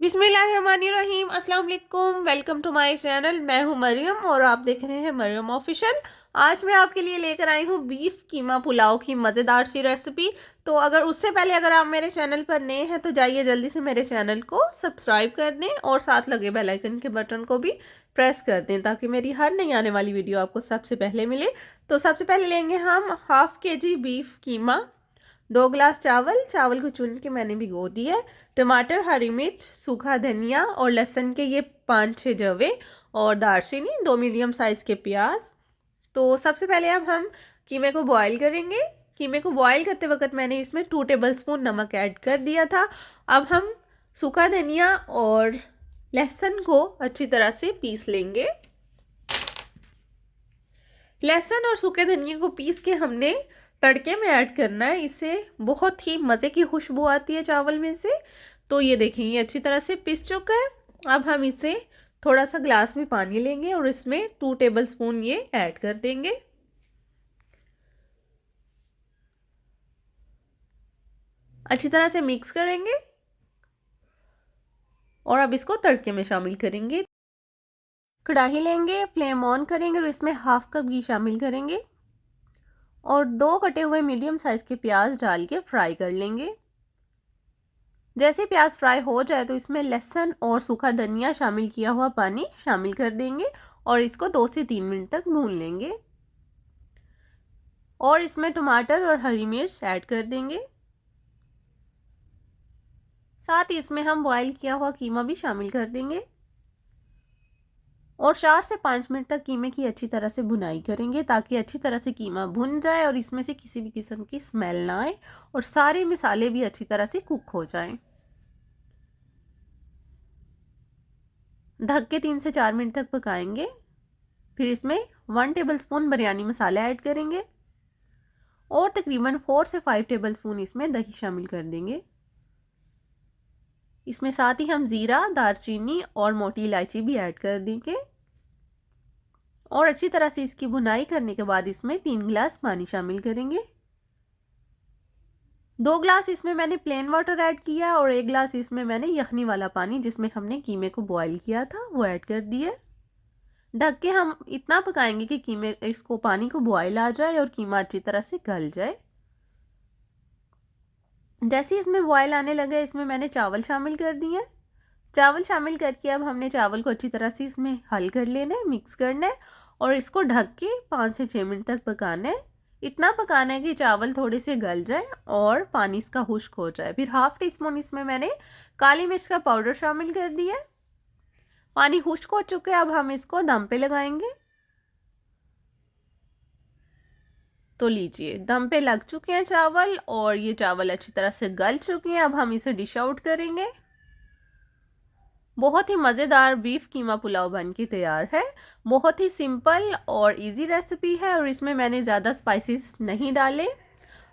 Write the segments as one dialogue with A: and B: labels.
A: बिस्मिल्लाहिर्रहमानिर्रहीम। अस्सलाम वालेकुम, वेलकम टू माय चैनल। मैं हूं मरियम और आप देख रहे हैं मरियम ऑफिशियल। आज मैं आपके लिए लेकर आई हूं बीफ कीमा पुलाव की मज़ेदार सी रेसिपी। तो अगर आप मेरे चैनल पर नए हैं तो जाइए जल्दी से मेरे चैनल को सब्सक्राइब कर दें और साथ लगे बेल आइकन के बटन को भी प्रेस कर दें ताकि मेरी हर नई आने वाली वीडियो आपको सबसे पहले मिले। तो सबसे पहले लेंगे हम हाफ केजी बीफ कीमा, 2 ग्लास चावल को चुन के मैंने भिगो दिया है, टमाटर, हरी मिर्च, सूखा धनिया और लहसुन के ये 5-6 जवे और दालचीनी, 2 मीडियम साइज़ के प्याज। तो सबसे पहले अब हम कीमे को बॉईल करेंगे। कीमे को बॉईल करते वक्त मैंने इसमें 2 टेबलस्पून नमक ऐड कर दिया था। अब हम सूखा धनिया और लहसुन को अच्छी तरह से पीस लेंगे। लहसुन और सूखे धनिया को पीस के हमने तड़के में ऐड करना है। इससे बहुत ही मज़े की खुशबू आती है चावल में से। तो ये देखें, ये अच्छी तरह से पिस चुका है। अब हम इसे थोड़ा सा ग्लास में पानी लेंगे और इसमें 2 टेबलस्पून ये ऐड कर देंगे। अच्छी तरह से मिक्स करेंगे और अब इसको तड़के में शामिल करेंगे। कढ़ाई लेंगे, फ्लेम ऑन करेंगे और इसमें हाफ कप घी शामिल करेंगे और 2 कटे हुए मीडियम साइज़ के प्याज डाल के फ्राई कर लेंगे। जैसे प्याज फ्राई हो जाए तो इसमें लहसुन और सूखा धनिया शामिल किया हुआ पानी शामिल कर देंगे और इसको 2 से 3 मिनट तक भून लेंगे और इसमें टमाटर और हरी मिर्च ऐड कर देंगे। साथ ही इसमें हम बॉईल किया हुआ कीमा भी शामिल कर देंगे और 4 से 5 मिनट तक कीमे की अच्छी तरह से भुनाई करेंगे ताकि अच्छी तरह से कीमा भुन जाए और इसमें से किसी भी किस्म की स्मेल ना आए और सारे मसाले भी अच्छी तरह से कुक हो जाएं। ढक के 3 से 4 मिनट तक पकाएंगे। फिर इसमें 1 टेबलस्पून बिरयानी मसाला ऐड करेंगे और तकरीबन 4 से 5 टेबलस्पून इसमें दही शामिल कर देंगे। इसमें साथ ही हम ज़ीरा, दालचीनी और मोटी इलायची भी ऐड कर देंगे और अच्छी तरह से इसकी भुनाई करने के बाद इसमें 3 गिलास पानी शामिल करेंगे। 2 ग्लास इसमें मैंने प्लेन वाटर ऐड किया और 1 ग्लास इसमें मैंने यखनी वाला पानी जिसमें हमने कीमे को बॉईल किया था वो ऐड कर दिया। ढक के हम इतना पकाएंगे कि कीमे इसको पानी को बॉईल आ जाए और कीमा अच्छी तरह से गल जाए। जैसे इसमें बॉयल आने लगे इसमें मैंने चावल शामिल कर दिए। चावल शामिल करके अब हमने चावल को अच्छी तरह से इसमें हल कर लेना है, मिक्स करना है और इसको ढक के 5 से 6 मिनट तक पकाना है। इतना पकाना है कि चावल थोड़े से गल जाए और पानी इसका खुश्क हो जाए। फिर हाफ टी स्पून इसमें मैंने काली मिर्च का पाउडर शामिल कर दिया। पानी खुश्क हो चुके, अब हम इसको दम पे लगाएंगे। तो लीजिए, दम पे लग चुके हैं चावल और ये चावल अच्छी तरह से गल चुके हैं। अब हम इसे डिश आउट करेंगे। बहुत ही मज़ेदार बीफ कीमा पुलाव बन के तैयार है। बहुत ही सिंपल और इजी रेसिपी है और इसमें मैंने ज़्यादा स्पाइसेस नहीं डाले।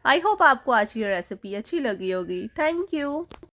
A: आई होप आपको आज की रेसिपी अच्छी लगी होगी। Thank you.